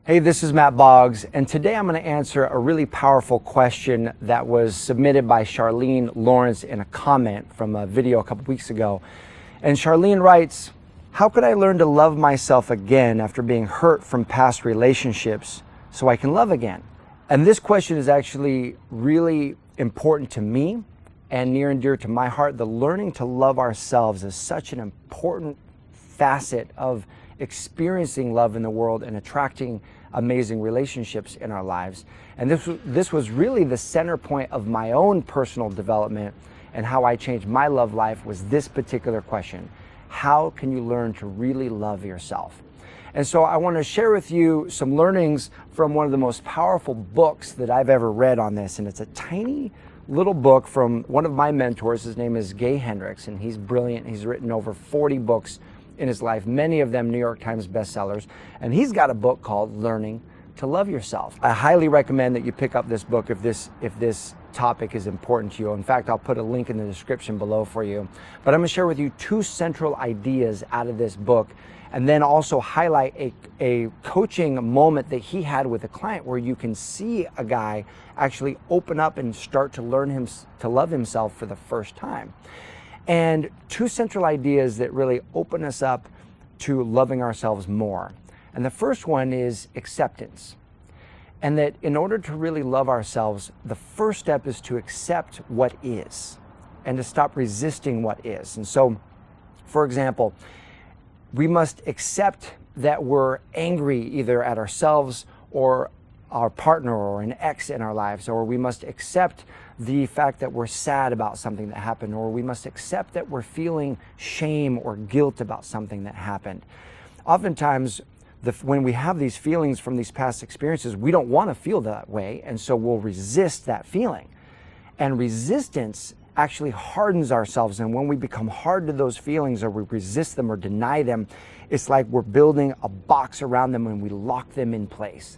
Hey, this is Matt Boggs, and today I'm going to answer a really powerful question that was submitted by Charlene Lawrence in a comment from a video a couple weeks ago. And Charlene writes, "How could I learn to love myself again after being hurt from past relationships so I can love again?" And this question is actually really important to me and near and dear to my heart. The learning to love ourselves is such an important facet of experiencing love in the world and attracting amazing relationships in our lives. And this was really the center point of my own personal development, and how I changed my love life was this particular question: how can you learn to really love yourself? And so I want to share with you some learnings from one of the most powerful books that I've ever read on this. And it's a tiny little book from one of my mentors. His name is Gay Hendricks, and he's brilliant. He's written over 40 books in his life, many of them New York Times bestsellers. And he's got a book called Learning to Love Yourself. I highly recommend that you pick up this book if this topic is important to you. In fact, I'll put a link in the description below for you. But I'm going to share with you two central ideas out of this book, and then also highlight a coaching moment that he had with a client where you can see a guy actually open up and start to learn to love himself for the first time. And two central ideas that really open us up to loving ourselves more. And the first one is acceptance. And that in order to really love ourselves, the first step is to accept what is and to stop resisting what is. And so, for example, we must accept that we're angry either at ourselves or our partner or an ex in our lives, or we must accept the fact that we're sad about something that happened, or we must accept that we're feeling shame or guilt about something that happened. Oftentimes, when we have these feelings from these past experiences, we don't want to feel that way, and so we'll resist that feeling. And resistance actually hardens ourselves, and when we become hard to those feelings, or we resist them or deny them, it's like we're building a box around them and we lock them in place.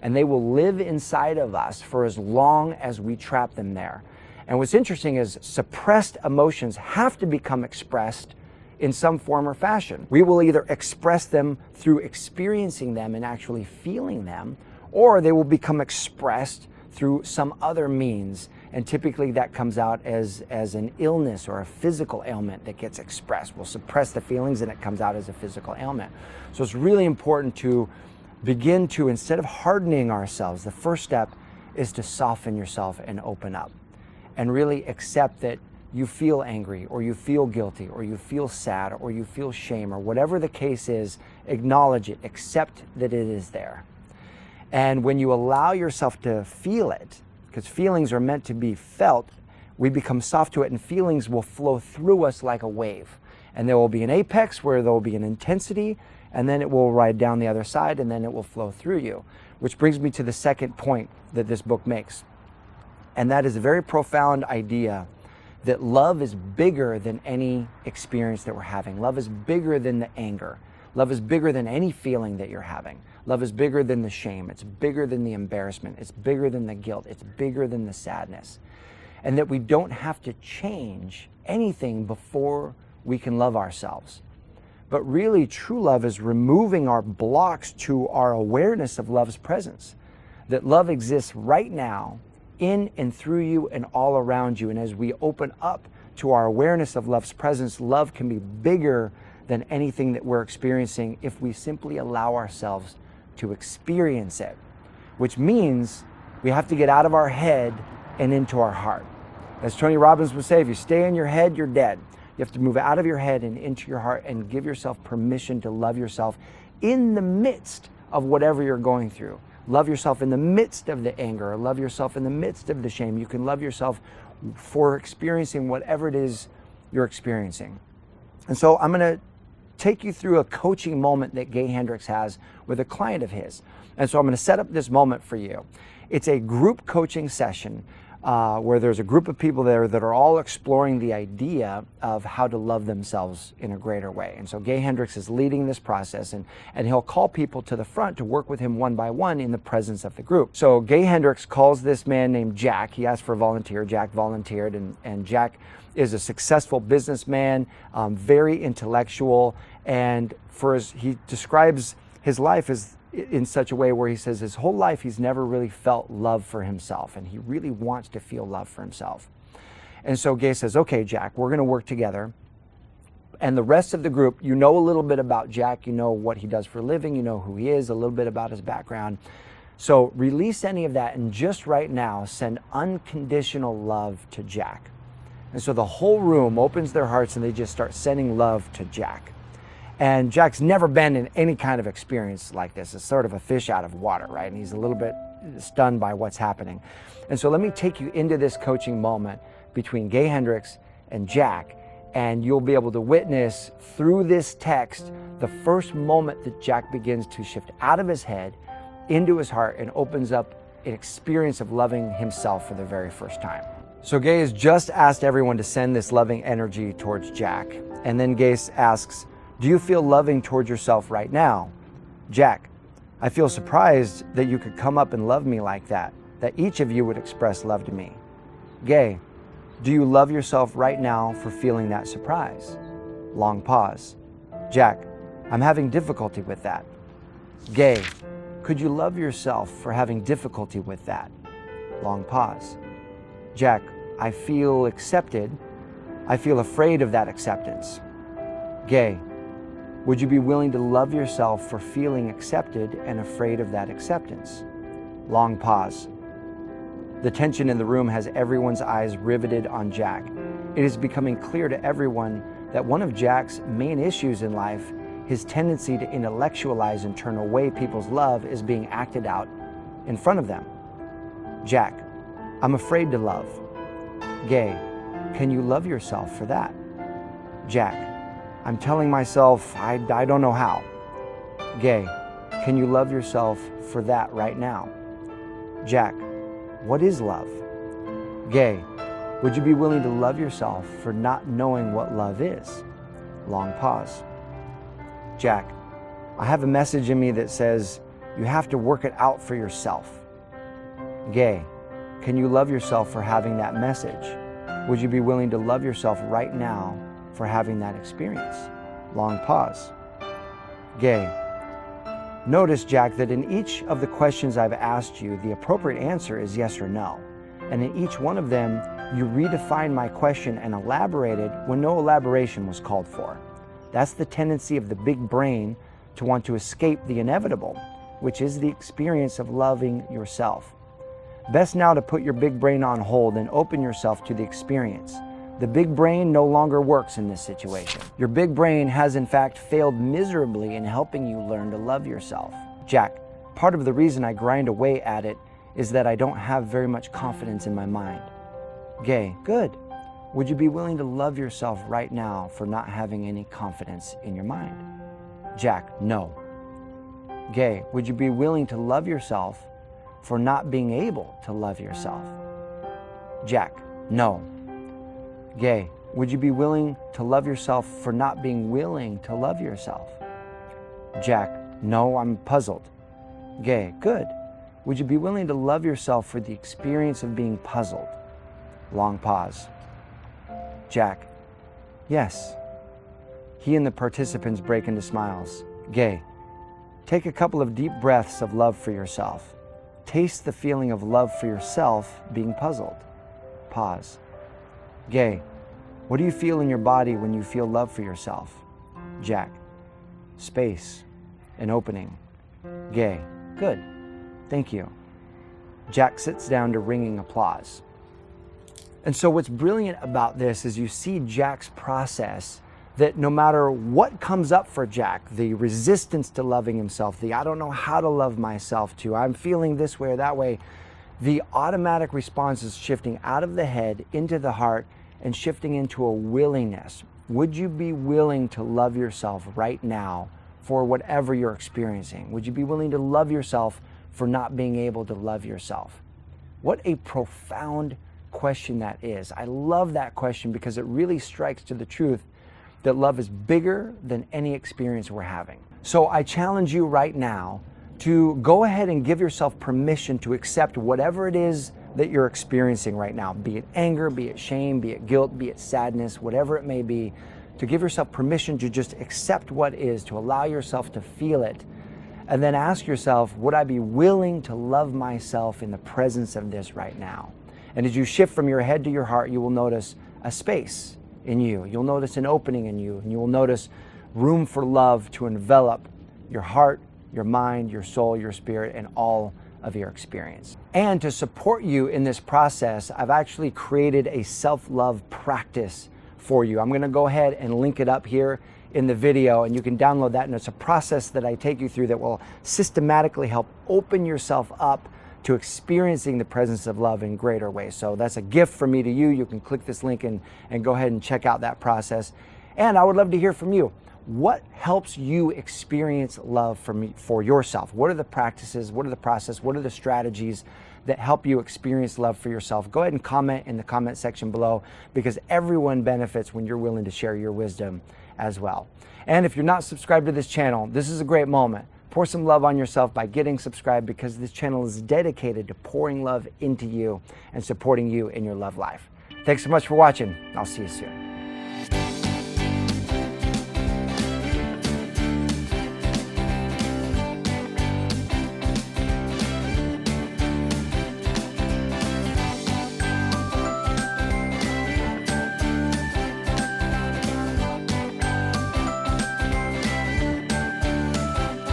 And they will live inside of us for as long as we trap them there. And what's interesting is suppressed emotions have to become expressed in some form or fashion. We will either express them through experiencing them and actually feeling them, or they will become expressed through some other means. And typically that comes out as an illness or a physical ailment that gets expressed. We'll suppress the feelings and it comes out as a physical ailment. So it's really important to begin to, instead of hardening ourselves, the first step is to soften yourself and open up and really accept that you feel angry, or you feel guilty, or you feel sad, or you feel shame, or whatever the case is. Acknowledge it, accept that it is there. And when you allow yourself to feel it, because feelings are meant to be felt, we become soft to it, and feelings will flow through us like a wave. And there will be an apex where there will be an intensity, and then it will ride down the other side, and then it will flow through you. Which brings me to the second point that this book makes. And that is a very profound idea that love is bigger than any experience that we're having. Love is bigger than the anger. Love is bigger than any feeling that you're having. Love is bigger than the shame. It's bigger than the embarrassment. It's bigger than the guilt. It's bigger than the sadness. And that we don't have to change anything before we can love ourselves. But really, true love is removing our blocks to our awareness of love's presence. That love exists right now, in and through you and all around you. And as we open up to our awareness of love's presence, love can be bigger than anything that we're experiencing if we simply allow ourselves to experience it. Which means we have to get out of our head and into our heart. As Tony Robbins would say, if you stay in your head, you're dead. You have to move out of your head and into your heart and give yourself permission to love yourself in the midst of whatever you're going through. Love yourself in the midst of the anger. Love yourself in the midst of the shame. You can love yourself for experiencing whatever it is you're experiencing. And so I'm going to take you through a coaching moment that Gay Hendricks has with a client of his. And so I'm going to set up this moment for you. It's a group coaching session where there's a group of people there that are all exploring the idea of how to love themselves in a greater way. And so Gay Hendricks is leading this process, and he'll call people to the front to work with him one by one in the presence of the group. So Gay Hendricks calls this man named Jack. He asked for a volunteer. Jack volunteered, and Jack is a successful businessman, very intellectual, and he describes his life as in such a way where he says his whole life he's never really felt love for himself, and he really wants to feel love for himself. And so Gay says, okay, Jack, we're going to work together. And the rest of the group, you know a little bit about Jack, you know what he does for a living, you know who he is, a little bit about his background. So release any of that and just right now send unconditional love to Jack. And so the whole room opens their hearts and they just start sending love to Jack. And Jack's never been in any kind of experience like this. It's sort of a fish out of water, right? And he's a little bit stunned by what's happening. And so let me take you into this coaching moment between Gay Hendricks and Jack, and you'll be able to witness through this text the first moment that Jack begins to shift out of his head into his heart and opens up an experience of loving himself for the very first time. So Gay has just asked everyone to send this loving energy towards Jack. And then Gay asks, do you feel loving towards yourself right now? Jack, I feel surprised that you could come up and love me like that each of you would express love to me. Gay, do you love yourself right now for feeling that surprise? Long pause. Jack, I'm having difficulty with that. Gay, could you love yourself for having difficulty with that? Long pause. Jack, I feel accepted. I feel afraid of that acceptance. Gay, would you be willing to love yourself for feeling accepted and afraid of that acceptance? Long pause. The tension in the room has everyone's eyes riveted on Jack. It is becoming clear to everyone that one of Jack's main issues in life, his tendency to intellectualize and turn away people's love, is being acted out in front of them. Jack, I'm afraid to love. Gay, can you love yourself for that? Jack, I'm telling myself I don't know how. Gay, can you love yourself for that right now? Jack, what is love? Gay, would you be willing to love yourself for not knowing what love is? Long pause. Jack, I have a message in me that says you have to work it out for yourself. Gay, can you love yourself for having that message? Would you be willing to love yourself right now for having that experience? Long pause. Gay, notice, Jack, that in each of the questions I've asked you, the appropriate answer is yes or no. And in each one of them, you redefined my question and elaborated when no elaboration was called for. That's the tendency of the big brain to want to escape the inevitable, which is the experience of loving yourself. Best now to put your big brain on hold and open yourself to the experience. The big brain no longer works in this situation. Your big brain has in fact failed miserably in helping you learn to love yourself. Jack, part of the reason I grind away at it is that I don't have very much confidence in my mind. Gay, good. Would you be willing to love yourself right now for not having any confidence in your mind? Jack, no. Gay, would you be willing to love yourself for not being able to love yourself? Jack, no. Gay, would you be willing to love yourself for not being willing to love yourself? Jack, no, I'm puzzled. Gay, good. Would you be willing to love yourself for the experience of being puzzled? Long pause. Jack, yes. He and the participants break into smiles. Gay, take a couple of deep breaths of love for yourself. Taste the feeling of love for yourself being puzzled. Pause. Gay, what do you feel in your body when you feel love for yourself? Jack, space, an opening. Gay, good, thank you. Jack sits down to ringing applause. And so what's brilliant about this is you see Jack's process, that no matter what comes up for Jack, the resistance to loving himself, the I don't know how to love myself to, I'm feeling this way or that way, the automatic response is shifting out of the head into the heart and shifting into a willingness. Would you be willing to love yourself right now for whatever you're experiencing? Would you be willing to love yourself for not being able to love yourself? What a profound question that is. I love that question because it really strikes to the truth that love is bigger than any experience we're having. So I challenge you right now to go ahead and give yourself permission to accept whatever it is that you're experiencing right now, be it anger, be it shame, be it guilt, be it sadness, whatever it may be, to give yourself permission to just accept what is, to allow yourself to feel it. And then ask yourself, would I be willing to love myself in the presence of this right now? And as you shift from your head to your heart, you will notice a space in you. You'll notice an opening in you, and you will notice room for love to envelop your heart, your mind, your soul, your spirit, and all of your experience. And to support you in this process, I've actually created a self-love practice for you. I'm going to go ahead and link it up here in the video, and you can download that. And it's a process that I take you through that will systematically help open yourself up to experiencing the presence of love in greater ways. So that's a gift from me to you. You can click this link and go ahead and check out that process. And I would love to hear from you. What helps you experience love for yourself? What are the practices? What are the process? What are the strategies that help you experience love for yourself? Go ahead and comment in the comment section below, because everyone benefits when you're willing to share your wisdom as well. And if you're not subscribed to this channel, this is a great moment. Pour some love on yourself by getting subscribed, because this channel is dedicated to pouring love into you and supporting you in your love life. Thanks so much for watching. I'll see you soon.